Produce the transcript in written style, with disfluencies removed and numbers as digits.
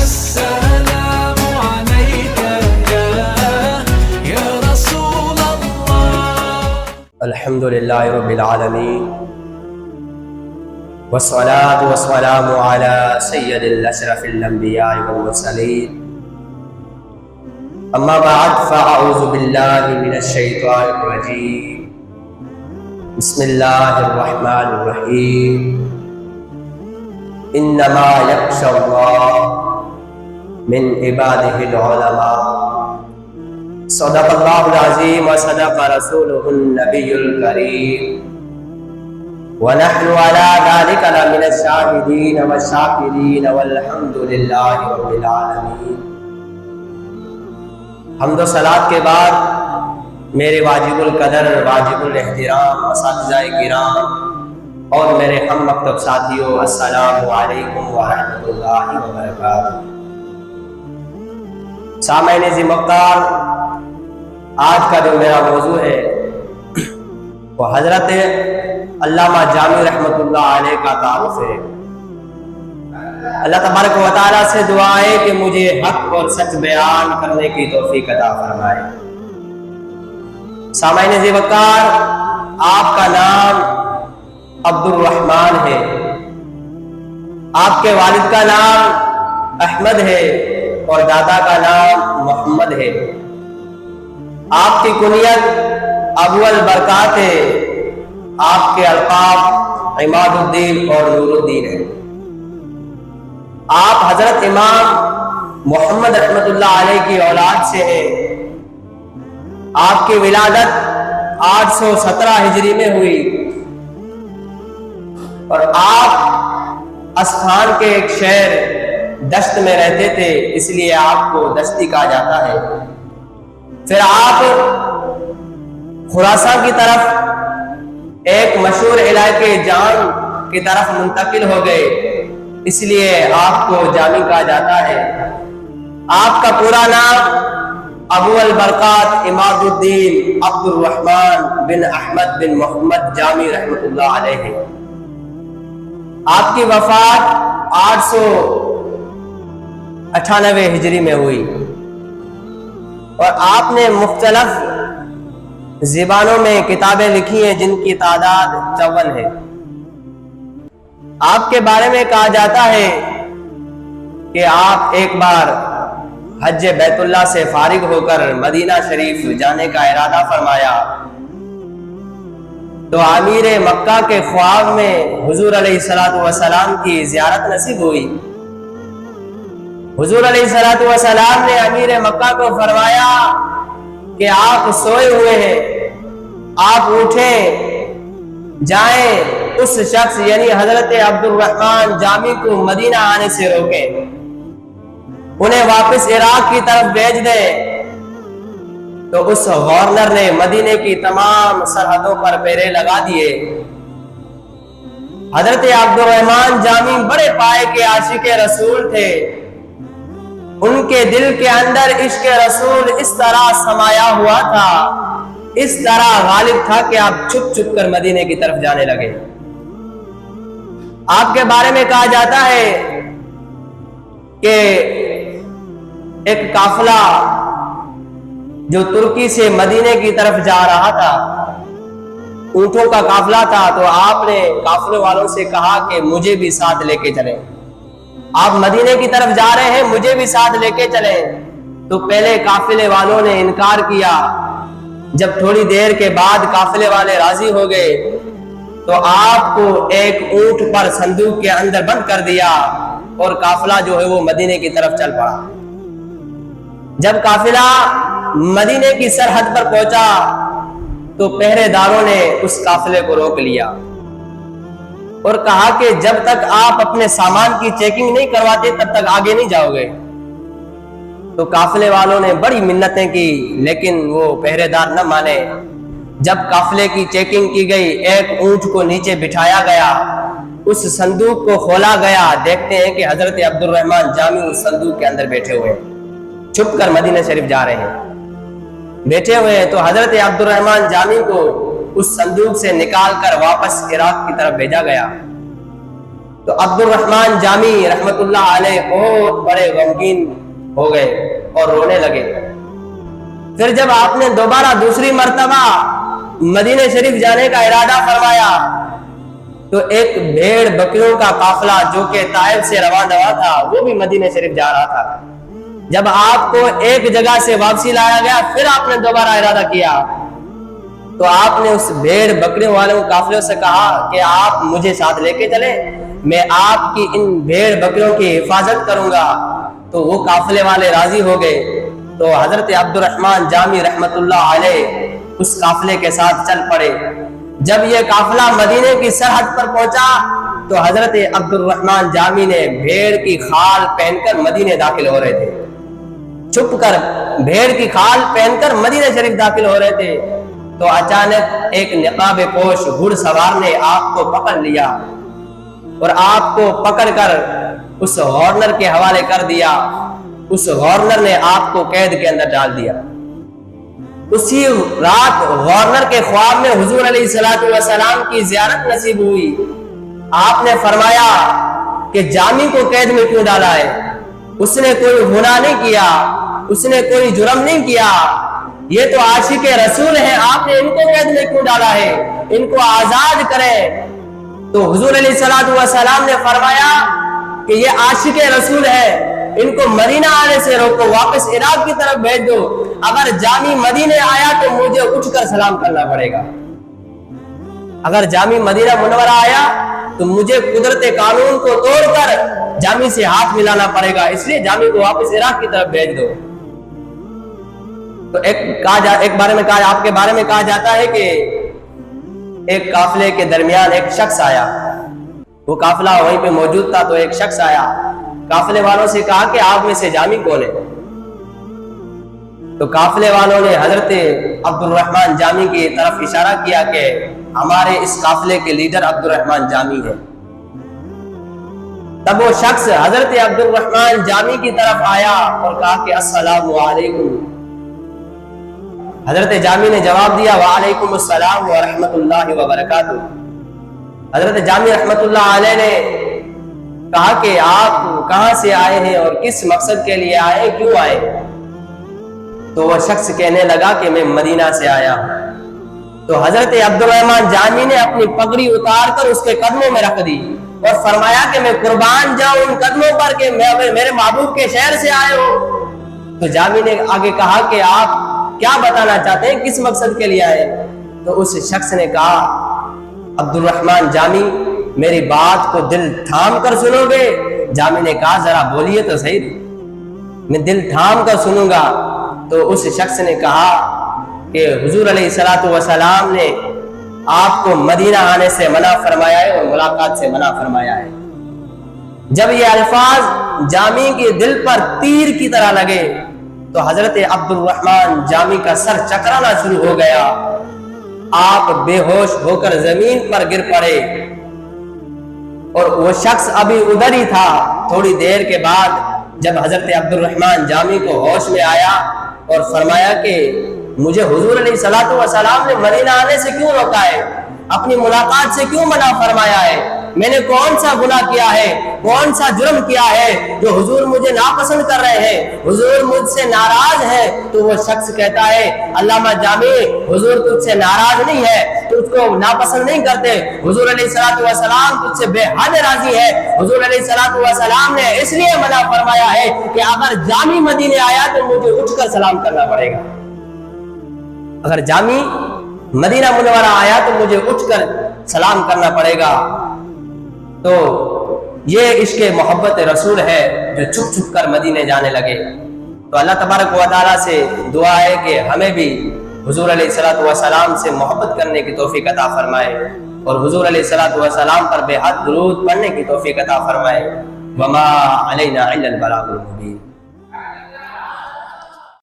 السلام عليك يا رسول الله. الحمد لله رب العالمين والصلاة والسلام على سيد الأشرف الأنبياء والمرسلين. أما بعد فأعوذ بالله من الشيطان الرجيم. بسم الله الرحمن الرحيم. إنما يخشى الله من عباده العلماء. صدق الله العظيم وصدق رسوله النبي الكريم ونحن على ذلك لمن الشاهدين والشاكرين والحمد لله رب العالمين. حمد و صلاۃ کے بعد میرے واجب القدر واجب الاحترام اساتذہ کرام اور میرے ہم مکتب ساتھیوں، السلام علیکم ورحمۃ اللہ وبرکاتہ. سامعین ذی مقدار، آج کا جو میرا موضوع ہے وہ حضرت علامہ جامی رحمۃ اللہ علیہ کا تعارف ہے. اللہ تبارک و تعالیٰ سے دعا ہے کہ مجھے حق اور سچ بیان کرنے کی توفیق عطا فرمائے. سامعین ذی وقار، آپ کا نام عبد الرحمن ہے، آپ کے والد کا نام احمد ہے اور دادا کا نام محمد ہے. آپ کی کنیت ابو البرکات ہے. آپ کے القاب عماد الدین اور نور الدین ہے. آپ حضرت امام محمد رحمۃ اللہ علیہ کی اولاد سے ہیں. آپ کی ولادت 817 ہجری میں ہوئی اور آپ اسفہان کے ایک شہر دشت میں رہتے تھے، اس لیے آپ کو دشتی کہا جاتا ہے. پھر آپ خراسان کی طرف ایک مشہور علاقے جان کی طرف منتقل ہو گئے، اس لیے آپ کو جامی کہا جاتا ہے. آپ کا پورا نام ابو البرکات عماد الدین عبد الرحمن بن احمد بن محمد جامی رحمۃ اللہ علیہ ہے. آپ کی وفات 898 ہجری میں ہوئی اور آپ نے مختلف زبانوں میں کتابیں لکھی ہیں جن کی تعداد 54 ہے. آپ کے بارے میں کہا جاتا ہے کہ آپ ایک بار حج بیت اللہ سے فارغ ہو کر مدینہ شریف جانے کا ارادہ فرمایا تو امیر مکہ کے خواب میں حضور علیہ الصلوۃ والسلام کی زیارت نصیب ہوئی. حضور علیہ الصلوۃ والسلام نے امیر مکہ کو فرمایا کہ آپ سوئے ہوئے ہیں، آپ اٹھیں، جائیں اس شخص یعنی حضرت عبد الرحمن جامی کو مدینہ آنے سے روکیں، انہیں واپس عراق کی طرف بھیج دیں. تو اس گورنر نے مدینے کی تمام سرحدوں پر پہرے لگا دیے. حضرت عبد الرحمن جامی بڑے پائے کے عاشق رسول تھے. ان کے دل کے اندر عشق رسول اس طرح سمایا ہوا تھا، اس طرح غالب تھا کہ آپ چھپ چھپ کر مدینے کی طرف جانے لگے. آپ کے بارے میں کہا جاتا ہے کہ ایک قافلہ جو ترکی سے مدینے کی طرف جا رہا تھا، اونٹوں کا قافلہ تھا، تو آپ نے قافلے والوں سے کہا کہ مجھے بھی ساتھ لے کے چلیں، آپ مدینے کی طرف جا رہے ہیں، مجھے بھی ساتھ لے کے چلیں. تو پہلے قافلے والوں نے انکار کیا. جب تھوڑی دیر کے بعد قافلے والے راضی ہو گئے تو آپ کو ایک اونٹ پر صندوق کے اندر بند کر دیا اور قافلہ جو ہے وہ مدینے کی طرف چل پڑا. جب قافلہ مدینے کی سرحد پر پہنچا تو پہرے داروں نے اس قافلے کو روک لیا اور کہا کہ جب تک آپ اپنے سامان کی چیکنگ نہیں کرواتے تب تک آگے نہیں جاؤ گے. تو قافلے والوں نے بڑی منتیں کی لیکن وہ پہرے دار نہ مانے. جب قافلے کی چیکنگ کی گئی، ایک اونٹ کو نیچے بٹھایا گیا، اس صندوق کو کھولا گیا، دیکھتے ہیں کہ حضرت عبد الرحمن جامی اس صندوق کے اندر بیٹھے ہوئے ہیں، چھپ کر مدینہ شریف جا رہے ہیں، بیٹھے ہوئے ہیں. تو حضرت عبد الرحمن جامی کو اس صندوق سے نکال کر واپس عراق کی طرف بھیجا گیا. تو عبد الرحمن جامی رحمت اللہ علیہ بہت بڑے غمگین ہو گئے اور رونے لگے۔ پھر جب آپ نے دوبارہ دوسری مرتبہ مدینہ شریف جانے کا ارادہ فرمایا تو ایک بھیڑ بکریوں کا قافلہ جو کہ طائف سے روانہ ہوا تھا وہ بھی مدینہ شریف جا رہا تھا۔ جب آپ کو ایک جگہ سے واپسی لایا گیا پھر آپ نے دوبارہ ارادہ کیا تو آپ نے اس بھیڑ بکریوں والوں قافلوں سے کہا کہ آپ مجھے ساتھ لے کے چلیں، میں آپ کی ان بھیڑ بکریوں کی حفاظت کروں گا۔ تو وہ قافلے والے راضی ہو گئے تو حضرت عبد الرحمن جامی رحمت اللہ علیہ اس قافلے کے ساتھ چل پڑے۔ جب یہ قافلہ مدینے کی سرحد پر پہنچا تو حضرت عبد الرحمن جامی نے بھیڑ کی کھال پہن کر مدینے داخل ہو رہے تھے، چھپ کر بھیڑ کی کھال پہن کر مدینہ شریف داخل ہو رہے تھے تو اچانک ایک نقاب پوش گھڑ سوار نے آپ کو پکڑ لیا اور آپ کو پکڑ کر اس گورنر کے حوالے کر دیا۔ اس گورنر نے آپ کو قید کے اندر ڈال دیا۔ اسی رات گورنر کے خواب میں حضور علیہ السلام کی زیارت نصیب ہوئی۔ آپ نے فرمایا کہ جامی کو قید میں کیوں ڈالا ہے؟ اس نے کوئی گناہ نہیں کیا، اس نے کوئی جرم نہیں کیا، یہ تو عاشق رسول ہیں، آپ نے ان کو قید میں کیوں ڈالا ہے؟ ان کو آزاد کریں۔ تو حضور علیہ السلام نے فرمایا کہ یہ عاشق رسول ہے، ان کو مدینہ آنے سے روکو، واپس عراق کی طرف بھیج دو۔ اگر جامی مدینہ آیا تو مجھے اٹھ کر سلام کرنا پڑے گا، اگر جامی مدینہ منورہ آیا تو مجھے قدرت قانون کو توڑ کر جامی سے ہاتھ ملانا پڑے گا، اس لیے جامی کو واپس عراق کی طرف بھیج دو۔ تو ایک بارے میں کہا، آپ کے بارے میں کہا جاتا ہے کہ ایک قافلے کے درمیان ایک شخص آیا، وہ قافلہ وہیں پہ موجود تھا تو ایک شخص آیا، قافلے والوں سے کہا کہ آپ میں سے جامی کون ہے؟ تو قافلے والوں نے حضرت عبد الرحمن جامی کی طرف اشارہ کیا کہ ہمارے اس قافلے کے لیڈر عبد الرحمن جامی ہے۔ تب وہ شخص حضرت عبد الرحمن جامی کی طرف آیا اور کہا کہ السلام علیکم۔ حضرت جامی نے جواب دیا وعلیکم السلام ورحمۃ اللہ وبرکاتہ۔ حضرت جامی رحمت اللہ علیہ نے کہا کہ آپ کہاں سے آئے ہیں اور کس مقصد کے لیے آئے، کیوں آئے؟ تو وہ شخص کہنے لگا کہ میں مدینہ سے آیا ہوں۔ تو حضرت عبد الرحمن جامی نے اپنی پگڑی اتار کر اس کے قدموں میں رکھ دی اور فرمایا کہ میں قربان جاؤں ان قدموں پر کہ میرے محبوب کے شہر سے آئے ہو۔ تو جامی نے آگے کہا کہ آپ کیا بتانا چاہتے ہیں، کس مقصد کے لیے آئے؟ تو اس شخص نے کہا عبد الرحمن جامی میری بات کو دل تھام کر سنو گے؟ جامی نے کہا ذرا بولیے تو صحیح، میں دل تھام کر سنوں گا۔ تو اس شخص نے کہا کہ حضور علیہ السلام نے آپ کو مدینہ آنے سے منع فرمایا ہے اور ملاقات سے منع فرمایا ہے۔ جب یہ الفاظ جامی کے دل پر تیر کی طرح لگے تو حضرت عبد الرحمن جامی کا سر چکرانا شروع ہو گیا، آپ بے ہوش ہو کر زمین پر گر پڑے اور وہ شخص ابھی ادھر ہی تھا۔ تھوڑی دیر کے بعد جب حضرت عبد الرحمن جامی کو ہوش میں آیا اور فرمایا کہ مجھے حضور علیہ السلام نے مدینہ آنے سے کیوں روکا ہے، اپنی ملاقات سے کیوں منع فرمایا ہے، میں نے کون سا گناہ کیا ہے، کون سا جرم کیا ہے جو حضور مجھے ناپسند کر رہے ہیں، حضور مجھ سے ناراض ہے؟ تو وہ شخص کہتا ہے علامہ جامی حضور تجھ سے ناراض نہیں ہے، تجھ کو ناپسند نہیں کرتے، حضور علیہ السلام تجھ سے بے حد راضی ہے۔ حضور علیہ السلام نے اس لیے منع فرمایا ہے کہ اگر جامی مدینے آیا تو مجھے اٹھ کر سلام کرنا پڑے گا، اگر جامی مدینہ منورہ آیا تو مجھے اٹھ کر سلام کرنا پڑے گا۔ تو یہ عشق محبت رسول ہے جو چھپ چھپ کر مدینے جانے لگے۔ تو اللہ تبارک و تعالیٰ سے دعا ہے کہ ہمیں بھی حضور علیہ السلام سے محبت کرنے کی توفیق عطا فرمائے اور حضور علیہ السلام پر بے حد درود پڑھنے کی توفیق عطا فرمائے۔ وما علینا الا البلاغ المبین۔